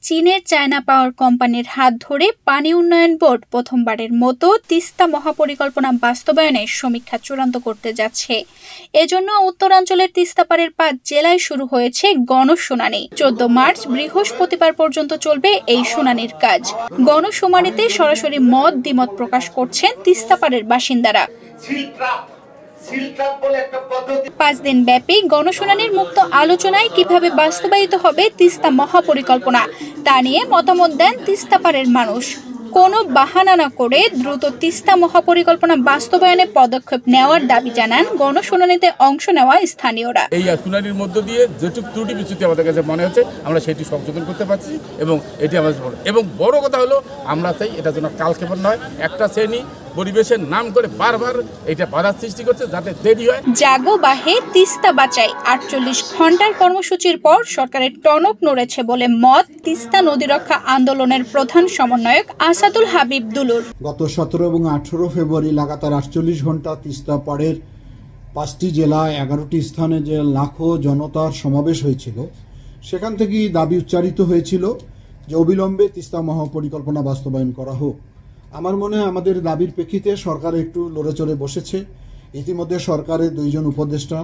চীনের চায়না পাওয়ার কোম্পানির হাত ধরে পানি উন্নয়ন বোর্ড প্রথমবারের মতো তিস্তা মহাপরিকল্পনা বাস্তবায়নের সমীক্ষা চূড়ান্ত করতে যাচ্ছে। এজন্য উত্তরাঞ্চলের তিস্তাপাড়ের ৫ জেলায় শুরু হয়েছে গণশুনানি। ১৪ মার্চ বৃহস্পতিবার পর্যন্ত চলবে এই শুনানির কাজ। গণশুনানিতে সরাসরি মত দ্বিমত প্রকাশ করছেন তিস্তাপাড়ের বাসিন্দারা। ৫ দিন ব্যাপী গণশুনানির মুক্ত আলোচনায় কিভাবে বাস্তবায়িত হবে তিস্তা মহাপরিকল্পনা তা নিয়ে মতামত দেন তিস্তাপাড়ের মানুষ। কোনো বাহানা না করে দ্রুত তিস্তা মহাপরিকল্পনা বাস্তবায়নে পদক্ষেপ নেওয়ার দাবি জানান গণশুনানিতে অংশ নেওয়া স্থানীয়রা। এই শুনানির মধ্য দিয়ে যেটুকু ত্রুটি বিচ্যুতি আমাদের কাছে মনে হচ্ছে আমরা সেটি সংশোধন করতে পারছি এবং এটি আমাদের এবং বড় কথা হলো আমরা চাই এটা যেন কালক্ষেপণ নয়, একটা শ্রেণী পরিবেশের নাম করে বারবার এটা বাধা সৃষ্টি করছে যাতে দেরি হয়। জাগো বাহে তিস্তা বাঁচাই ৪৮ ঘন্টার কর্মসূচির পর সরকারের টনক নড়েছে বলে মত তিস্তা নদী রক্ষা আন্দোলনের প্রধান সমন্বয়ক আসাদুল হাবিব দুলুর। গত ১৭ এবং ১৮ ফেব্রুয়ারি লাগাতার ৪৮ ঘন্টা তিস্তা পাড়ের ৫টি জেলা ১১টি স্থানে যে লাখো জনতার সমাবেশ হয়েছিল, সেখান থেকেই দাবি উচ্চারিত হয়েছিল যে অবিলম্বে তিস্তা মহাপরিকল্পনা বাস্তবায়ন করা হোক। আমার মনে হয় আমাদের দাবির প্রেক্ষিতে সরকার একটু লড়েচড়ে বসেছে। ইতিমধ্যে সরকারের ২ জন উপদেষ্টা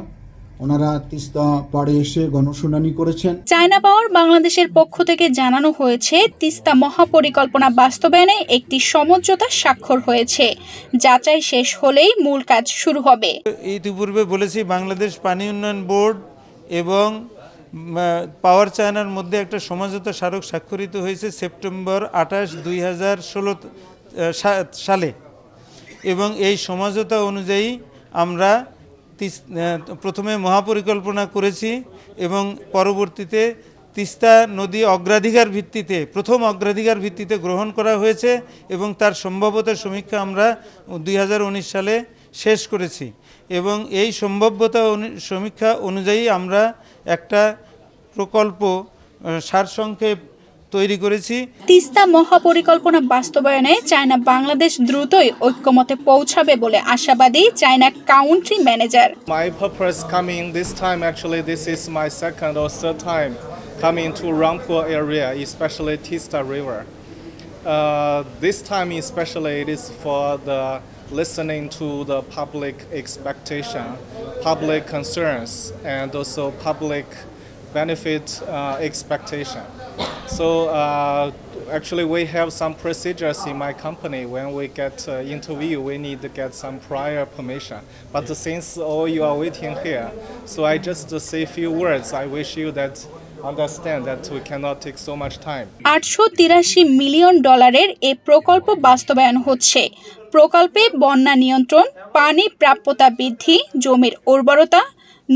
ওনারা তিস্তা পাড়ে এসে গণশুনানি করেছেন। চায়না পাওয়ার বাংলাদেশের পক্ষ থেকে জানানো হয়েছে তিস্তা মহাপরিকল্পনা বাস্তবায়নে একটি সমঝোতা স্বাক্ষর হয়েছে। যাচাই শেষ হলেই মূল কাজ শুরু হবে। ইতিপূর্বে বলেছি বাংলাদেশ পানি উন্নয়ন বোর্ড এবং পাওয়ার চায়নার মধ্যে একটা সমঝোতা স্মারক স্বাক্ষরিত হয়েছে সেপ্টেম্বর ২৮, ২০১৬ সালে এবং এই সমঝোতা অনুযায়ী আমরা প্রথমে মহাপরিকল্পনা করেছি এবং পরবর্তীতে তিস্তা নদী অগ্রাধিকার ভিত্তিতে প্রথম অগ্রাধিকার ভিত্তিতে গ্রহণ করা হয়েছে এবং তার সম্ভাব্যতার সমীক্ষা আমরা ২০১৯ সালে শেষ করেছি এবং এই সম্ভাব্যতা সমীক্ষা অনুযায়ী আমরা একটা প্রকল্প সারসংক্ষেপ তৈরি করেছি। তিস্তা মহাপরিকল্পনা বাস্তবায়নে চায়না বাংলাদেশ দ্রুতই ঐক্যমতে পৌঁছাবে বলে আশাবাদী China country manager. My purpose coming this time, actually this is my second or third time coming to Rangpur area, especially Tista River. This time especially it is for the listening to the public expectation, public concerns, and also public benefit expectation. So actually we have some procedures in my company. When we get interview, we need to get some prior permission. But since all you are waiting here, so I just say a few words. I wish you that understand that we cannot take so much time. $883 million এই প্রকল্প বাস্তবায়ন হচ্ছে। প্রকল্পে বন্যা নিয়ন্ত্রণ, পানি প্রাপ্যতা বৃদ্ধি, জমির উর্বরতা,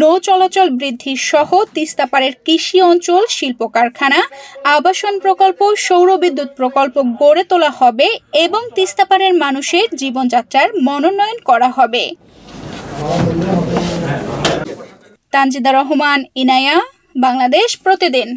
নৌ চলাচল বৃদ্ধি সহ তিস্তাপাড়ের কৃষি অঞ্চল, শিল্প কারখানা, আবাসন প্রকল্প, সৌর বিদ্যুৎ প্রকল্প গড়ে তোলা হবে এবং তিস্তাপাড়ের মানুষের জীবনযাত্রার মনোন্নয়ন করা হবে। তানজিদা রহমান, ইনায়া, বাংলাদেশ প্রতিদিন।